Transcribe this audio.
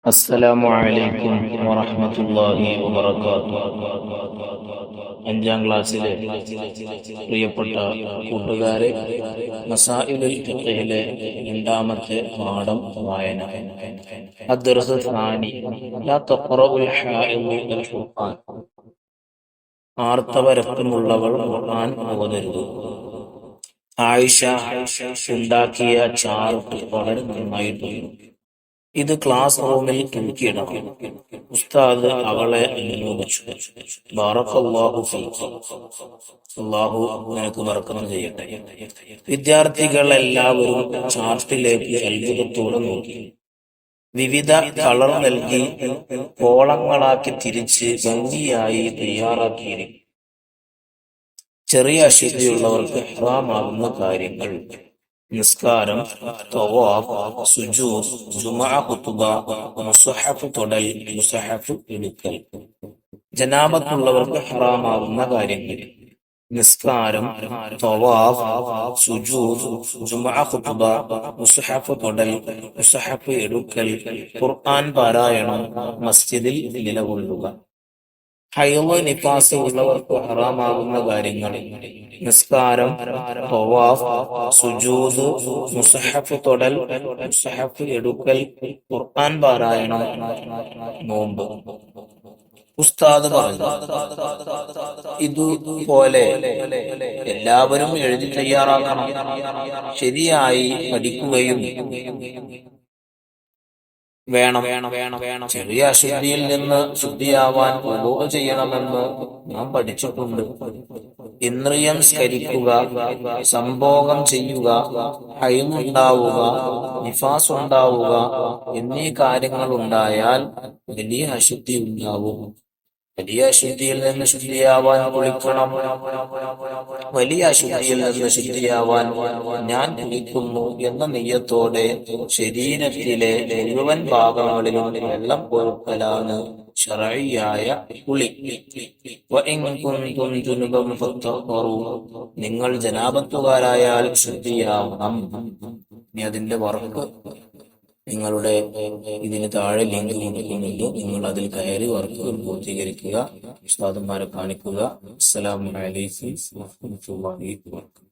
അസ്സലാമു അലൈക്കും വറഹ്മത്തുള്ളാഹി വബറകാതുഹു. അഞ്ചാം ക്ലാസ്സിലെ പ്രിയപ്പെട്ട കൂട്ടുകാരെ, മസായിലുൽ ഫിഖ്ഹിലെ രണ്ടാമത്തെ പാഠം വായന. അദ്ദർസു സാനി ലാ തഖറഉൽ ഹായിദു അൽ ഖുർആൻ. ആർത്തവരക്തമുള്ളവൾ ഖുർആൻ ഓതരുത്. ആയിഷ ഉണ്ടാക്കിയ ചാർട്ട് വളരെ നന്നായിട്ടുണ്ട്. ഇത് ക്ലാസ് റൂമിൽ തൂക്കിയിടണം. ഉസ്താദ് അവളെ അനുമോദിച്ചു. ബാറക്കല്ലാഹു ഫീക്. അല്ലാഹു നിനക്ക് ബർക്കത്ത് ചെയ്യട്ടെ. വിദ്യാർത്ഥികൾ എല്ലാവരും ചാർട്ടിലേക്ക് അത്ഭുതത്തോടെ നോക്കി. വിവിധ കളർ നൽകി കോളങ്ങളാക്കി തിരിച്ച് ഭംഗിയായി തയ്യാറാക്കിയിരിക്കും. ചെറിയ അശുദ്ധിയുള്ളവർക്ക് ഹറാമാകുന്ന കാര്യങ്ങൾ: നിസ്കാരം, തവാഫ്, സുജൂദ്, ജുമുഅ ഖുതുബ, മുസ്ഹഫ് തൊടൽ, മുസ്ഹഫ് എടുക്കൽ. ജനാബത്തുള്ളവർക്ക് ഹറാമാകുന്ന കാര്യങ്ങൾ: നിസ്കാരം, തവാഫ്, സുജൂദ്, ജുമുഅ ഖുതുബ, മുസ്ഹഫ് തൊടൽ, മുസ്ഹഫ് എടുക്കൽ, ഖുർആൻ പാരായണം, മസ്ജിദിൽ നിലകൊള്ളുക. ഹൈള് നിഫാസ് ഉള്ളവർക്ക് ഹറാമാകുന്ന കാര്യങ്ങൾ: നിസ്കാരം, തവാഫ്, സുജൂദ്, മുസ്ഹഫ് തൊടൽ, മുസ്ഹഫ് എടുക്കൽ, ഖുർആൻ പാരായണം, നോമ്പ്. ഉസ്താദ് പറഞ്ഞു, ഇതുപോലെ എല്ലാവരും എഴുതി തയ്യാറാക്കണം. ശരിയായി പഠിക്കുകയും വേണം. ചെറിയ അശുദ്ധിയിൽ നിന്ന് ശുദ്ധിയാവാൻ വുളൂ ചെയ്യണമെന്ന് നാം പഠിച്ചിട്ടുണ്ട്. ഇന്ദ്രിയം സ്കരിക്കുക, സംഭോഗം ചെയ്യുക, ഹൈമുണ്ടാവുക, നിഫാസ് ഉണ്ടാവുക എന്നീ കാര്യങ്ങൾ ഉണ്ടായാൽ വലിയ അശുദ്ധി ഉണ്ടാവും. വലിയ അശുദ്ധിയിൽ നിന്ന് ശുദ്ധിയാവാൻ കുളിക്കണം. വലിയ അശുദ്ധിയിൽ നിന്ന് ശുദ്ധിയാവാൻ ഞാൻ കുളിക്കുന്നു എന്ന നിയ്യത്തോടെ ശരീരത്തിലെ മുഴുവൻ ഭാഗങ്ങളിലും വെള്ളം ഒഴുക്കലാണ് ശർഈയായ കുളി. നിങ്ങൾ ജനാബത്തുകാരായാൽ ശുദ്ധിയാവണം. ഇനി അതിന്റെ വർക്ക് നിങ്ങളുടെ ഇതിന് താഴെ ലിങ്ക് കൊടുക്കുന്നുണ്ട്. നിങ്ങൾ അതിൽ കയറി വർക്കുകൾ പൂർത്തീകരിക്കുക, ഉസ്താദന്മാരെ കാണിക്കുക. അസ്സലാമു അലൈക്കും വറഹ്മത്തുള്ളാഹി വബറകാതുഹു.